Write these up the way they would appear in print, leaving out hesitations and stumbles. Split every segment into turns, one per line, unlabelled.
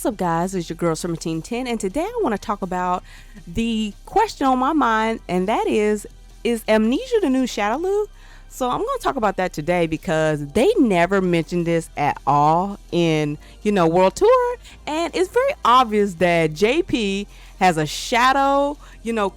What's up, guys? It's your girl Serpentine10, and today I want to talk about the question on my mind, and that is Amnesia the new Shadaloo? So I'm going to talk about that today because they never mentioned this at all in, World Tour, and it's very obvious that JP has a shadow,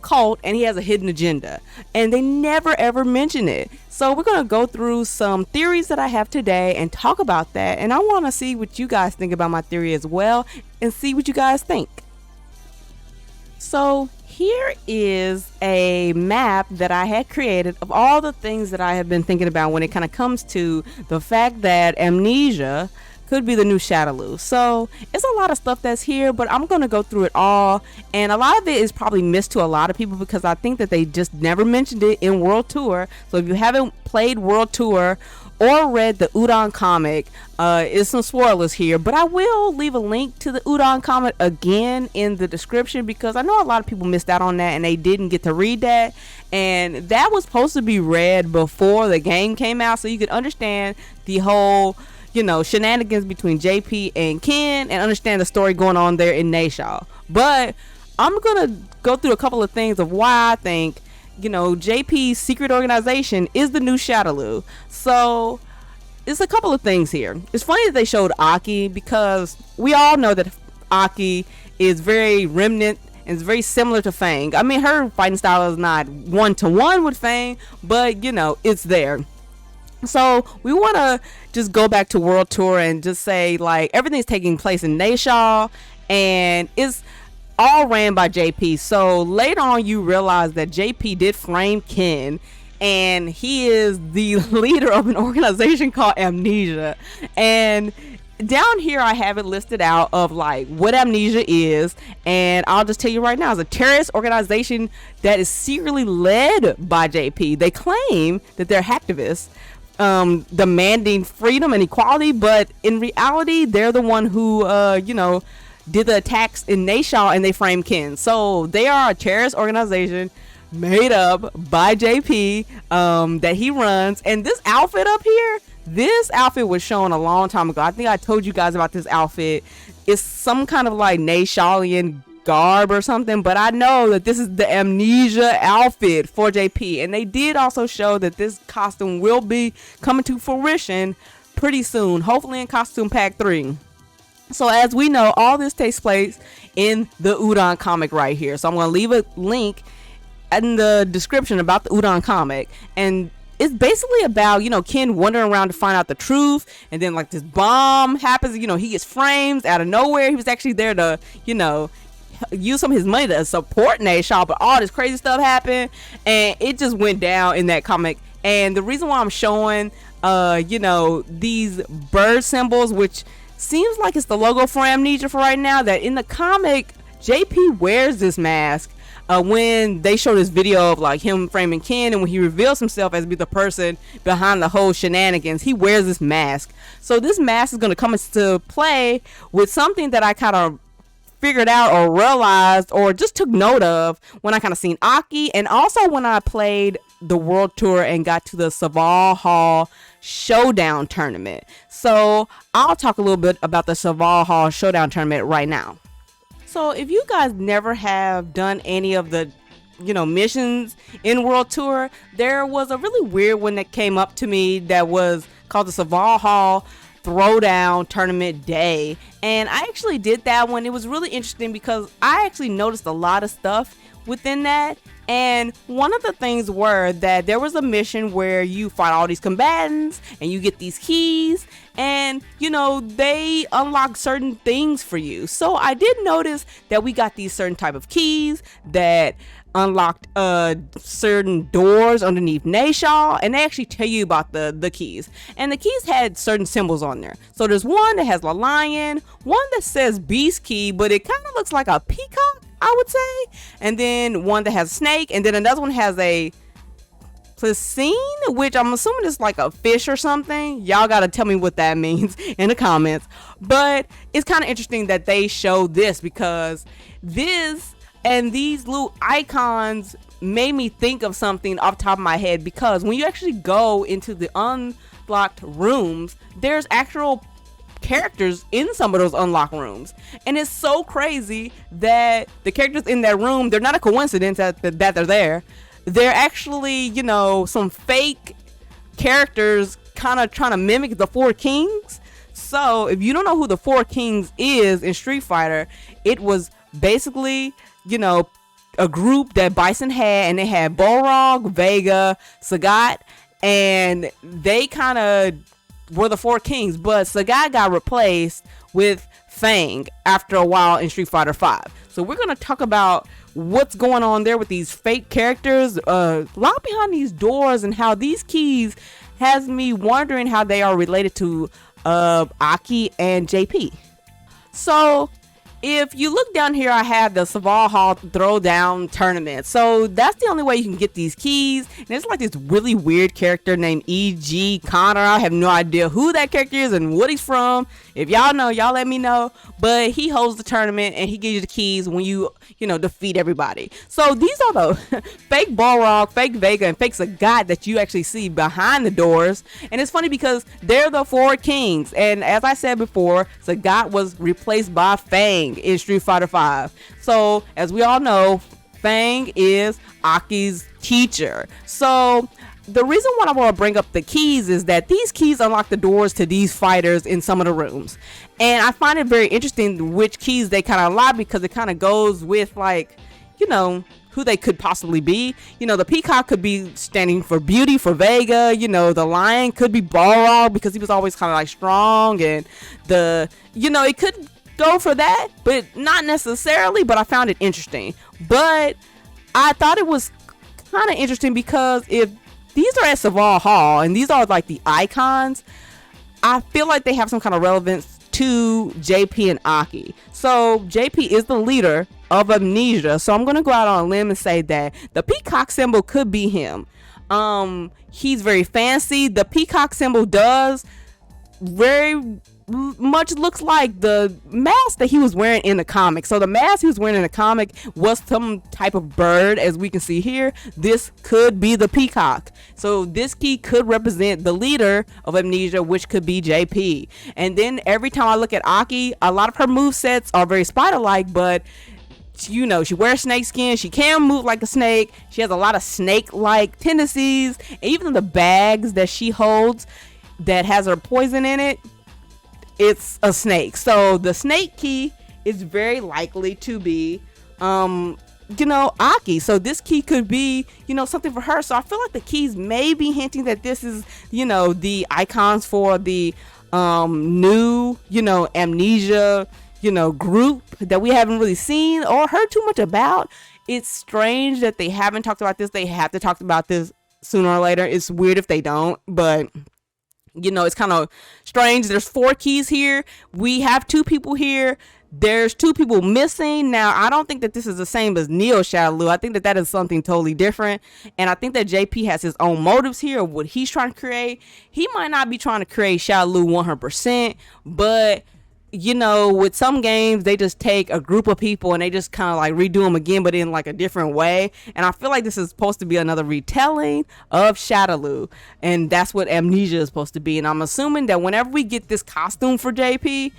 cult, and he has a hidden agenda, and they never ever mention it. So we're going to go through some theories that I have today and talk about that, and I want to see what you guys think about my theory as well and see what you guys think. So here is a map that I had created of all the things that I have been thinking about when it kind of comes to the fact that Amnesia could be the new Shadaloo. So it's a lot of stuff that's here, but I'm going to go through it all, and a lot of it is probably missed to a lot of people because I think that they just never mentioned it in World Tour. So if you haven't played World Tour or read the Udon comic, is some spoilers here, but I will leave a link to the Udon comic again in the description because I know a lot of people missed out on that and they didn't get to read that, and that was supposed to be read before the game came out so you could understand the whole shenanigans between JP and Ken and understand the story going on there in Nayshaw. But I'm gonna go through a couple of things of why I think JP's secret organization is the new Shadaloo. So it's a couple of things here. It's funny that they showed Aki because we all know that Aki is very remnant and it's very similar to Fang. I mean, her fighting style is not one-to-one with Fang, but it's there. So we want to just go back to World Tour and just say like everything's taking place in Nayshaw and it's all ran by JP. So later on you realize that JP did frame Ken and he is the leader of an organization called Amnesia. And down here I have it listed out of like what Amnesia is, and I'll just tell you right now, it's a terrorist organization that is secretly led by JP. They claim that they're hacktivists, demanding freedom and equality, but in reality they're the one who did the attacks in Nayshaw and they framed Ken. So they are a terrorist organization made up by JP that he runs. And this outfit up here, this outfit was shown a long time ago. I think I told you guys about this outfit. It's some kind of like Nayshawian garb or something, but I know that this is the Amnesia outfit for JP, and they did also show that this costume will be coming to fruition pretty soon, hopefully in Costume Pack 3. So as we know, all this takes place in the Udon comic right here, so I'm going to leave a link in the description about the Udon comic, and it's basically about Ken wandering around to find out the truth, and then like this bomb happens, he gets framed out of nowhere. He was actually there to use some of his money to support Nayshaw, but all this crazy stuff happened and it just went down in that comic. And the reason why I'm showing these bird symbols, which seems like it's the logo for Amnesia for right now, that in the comic JP wears this mask when they show this video of like him framing Ken, and when he reveals himself as be the person behind the whole shenanigans, he wears this mask. So this mask is going to come into play with something that I kind of figured out or realized or just took note of when I kind of seen Aki, and also when I played the World Tour and got to the Saval Hall Showdown tournament. So I'll talk a little bit about the Saval Hall Showdown tournament right now. So if you guys never have done any of the missions in World Tour, there was a really weird one that came up to me that was called the Saval Hall Throwdown Tournament Day, and I actually did that one. It was really interesting because I actually noticed a lot of stuff within that, and one of the things were that there was a mission where you fight all these combatants and you get these keys, and they unlock certain things for you. So I did notice that we got these certain type of keys that unlocked certain doors underneath Nayshaw, and they actually tell you about the keys, and the keys had certain symbols on there. So there's one that has a lion, one that says beast key, but it kind of looks like a peacock, I would say, and then one that has a snake, and then another one has a Placine, which I'm assuming is like a fish or something. Y'all gotta tell me what that means in the comments. But it's kind of interesting that they show this because this and these little icons made me think of something off the top of my head, because when you actually go into the unlocked rooms, there's actual characters in some of those unlocked rooms. And it's so crazy that the characters in that room, they're not a coincidence that they're there. They're actually, you know, some fake characters kind of trying to mimic the Four Kings. So if you don't know who the Four Kings is in Street Fighter, it was basically, you know, a group that Bison had, and they had Balrog, Vega, Sagat, and they kind of were the Four Kings, but Sagat got replaced with Fang after a while in Street Fighter V. So we're going to talk about what's going on there with these fake characters, a lot behind these doors, and how these keys has me wondering how they are related to Aki and JP. So if you look down here, I have the Saval Hall Throwdown Tournament. So that's the only way you can get these keys. And it's like this really weird character named E.G. Connor. I have no idea who that character is and what he's from. If y'all know, y'all let me know. But he holds the tournament and he gives you the keys when you defeat everybody. So these are the fake Balrog, fake Vega, and fake Sagat that you actually see behind the doors. And it's funny because they're the Four Kings. And as I said before, Sagat was replaced by Fang in Street Fighter V. So as we all know, Fang is Aki's teacher. So the reason why I want to bring up the keys is that these keys unlock the doors to these fighters in some of the rooms. And I find it very interesting which keys they kind of unlock, because it kind of goes with, like, you know, who they could possibly be. You know, the peacock could be standing for beauty for Vega. You know, the lion could be Balrog because he was always kind of like strong. And it could go for that, but not necessarily. But I found it interesting. But I thought it was kind of interesting because if these are at Saval Hall and these are like the icons, I feel like they have some kind of relevance to JP and Aki. So JP is the leader of Amnesia. So I'm going to go out on a limb and say that the peacock symbol could be him. He's very fancy. The peacock symbol does very much looks like the mask that he was wearing in the comic. So the mask he was wearing in the comic was some type of bird, as we can see here. This could be the peacock. So this key could represent the leader of Amnesia, which could be JP. And then every time I look at Aki, a lot of her movesets are very spider-like, but you know, she wears snake skin. She can move like a snake. She has a lot of snake-like tendencies. And even the bags that she holds that has her poison in it, it's a snake. So the snake key is very likely to be Aki. So this key could be, something for her. So I feel like the keys may be hinting that this is, the icons for the new, Amnesia, group that we haven't really seen or heard too much about. It's strange that they haven't talked about this. They have to talk about this sooner or later. It's weird if they don't, but it's kind of strange. There's 4 keys here. We have 2 people here. There's 2 people missing. Now, I don't think that this is the same as Neo Shadaloo. I think that that is something totally different. And I think that JP has his own motives here of what he's trying to create. He might not be trying to create Shadaloo 100%, but with some games, they just take a group of people and they just kind of like redo them again, but in like a different way. And I feel like this is supposed to be another retelling of Shadaloo, and that's what Amnesia is supposed to be. And I'm assuming that whenever we get this costume for JP,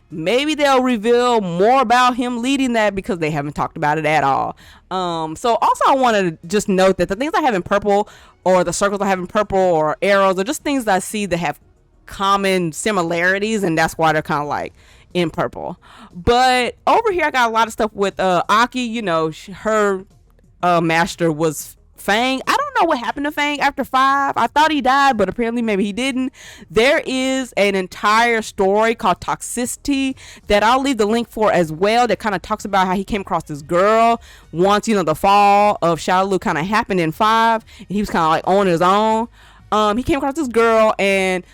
maybe they'll reveal more about him leading that, because they haven't talked about it at all. So also I want to just note that the things I have in purple, or the circles I have in purple, or arrows, are just things that I see that have common similarities, and that's why they're kind of like in purple. But over here I got a lot of stuff with Aki. Her master was Fang. I don't know what happened to Fang after 5. I thought he died, but apparently maybe he didn't. There is an entire story called Toxicity that I'll leave the link for as well, that kind of talks about how he came across this girl once the fall of Shadaloo kind of happened in 5, and he was kind of like on his own. He came across this girl, and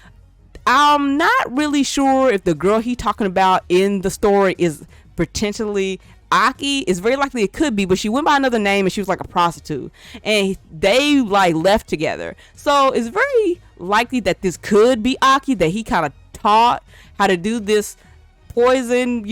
I'm not really sure if the girl he's talking about in the story is potentially Aki. It's very likely it could be, but she went by another name and she was like a prostitute, and they like left together. So it's very likely that this could be Aki, that he kind of taught how to do this poison,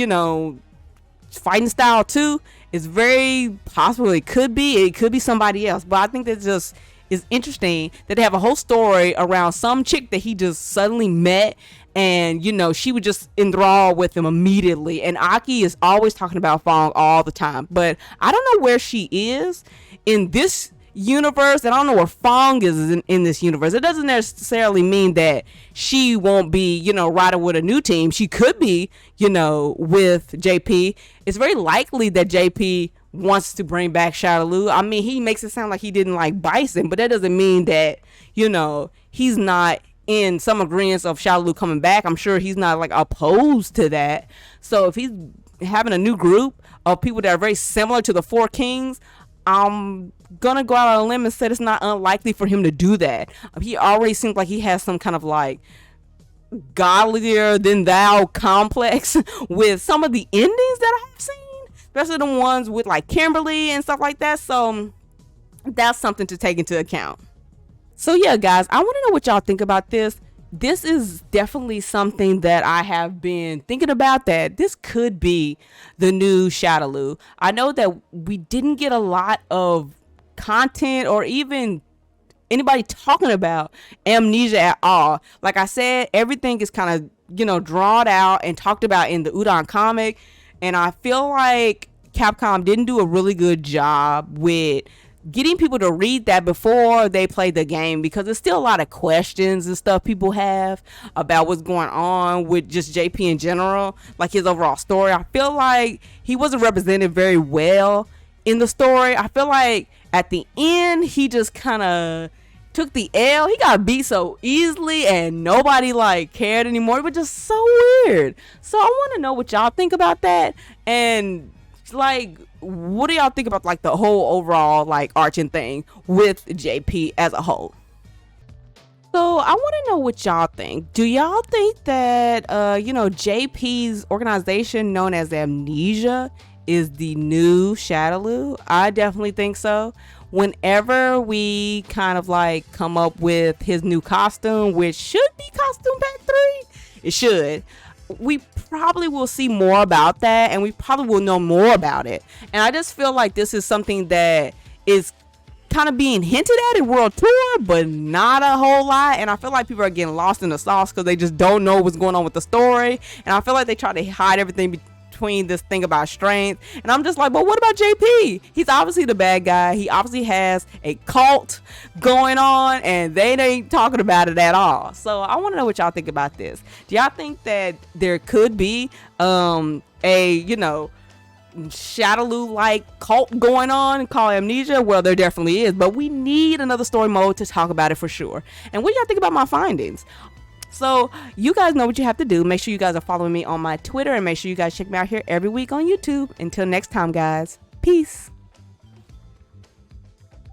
fighting style too. It's very possible it could be somebody else, but I think that just is interesting that they have a whole story around some chick that he just suddenly met, and she would just enthrall with him immediately. And Aki is always talking about Fong all the time, but I don't know where she is in this universe, and I don't know where Fong is in this universe. It doesn't necessarily mean that she won't be riding with a new team. She could be with JP. It's very likely that JP wants to bring back Shadaloo. I mean, he makes it sound like he didn't like Bison, but that doesn't mean that he's not in some agreement of Shadaloo coming back. I'm sure he's not like opposed to that. So if he's having a new group of people that are very similar to the Four Kings, I'm gonna go out on a limb and say it's not unlikely for him to do that. He already seems like he has some kind of like godlier than thou complex with some of the endings that I have seen, especially the ones with like Kimberly and stuff like that. So that's something to take into account. So yeah, guys, I want to know what y'all think about this. This is definitely something that I have been thinking about, that this could be the new Shadaloo. I know that we didn't get a lot of content or even anybody talking about Amnesia at all. Like I said, everything is kind of, drawn out and talked about in the Udon comic. And I feel like Capcom didn't do a really good job with getting people to read that before they play the game, because there's still a lot of questions and stuff people have about what's going on with just JP in general, like his overall story. I feel like he wasn't represented very well in the story. I feel like at the end he just kind of took the L. He got beat so easily and nobody like cared anymore. It was just so weird. So I want to know what y'all think about that, and like, what do y'all think about like the whole overall like arching thing with JP as a whole? So I want to know what y'all think. Do y'all think that JP's organization known as Amnesia is the new Shadaloo? I definitely think so. Whenever we kind of like come up with his new costume, which should be Costume Pack 3, it should, we probably will see more about that, and we probably will know more about it. And I just feel like this is something that is kind of being hinted at in World Tour, but not a whole lot. And I feel like people are getting lost in the sauce because they just don't know what's going on with the story. And I feel like they try to hide everything between this thing about strength. And I'm just like, but what about JP? He's obviously the bad guy. He obviously has a cult going on, and they ain't talking about it at all. So I want to know what y'all think about this. Do y'all think that there could be a Shadaloo like cult going on called Amnesia? Well, there definitely is, but we need another story mode to talk about it for sure. And what do y'all think about my findings? So you guys know what you have to do. Make sure you guys are following me on my Twitter, and make sure you guys check me out here every week on YouTube. Until next time, guys, peace.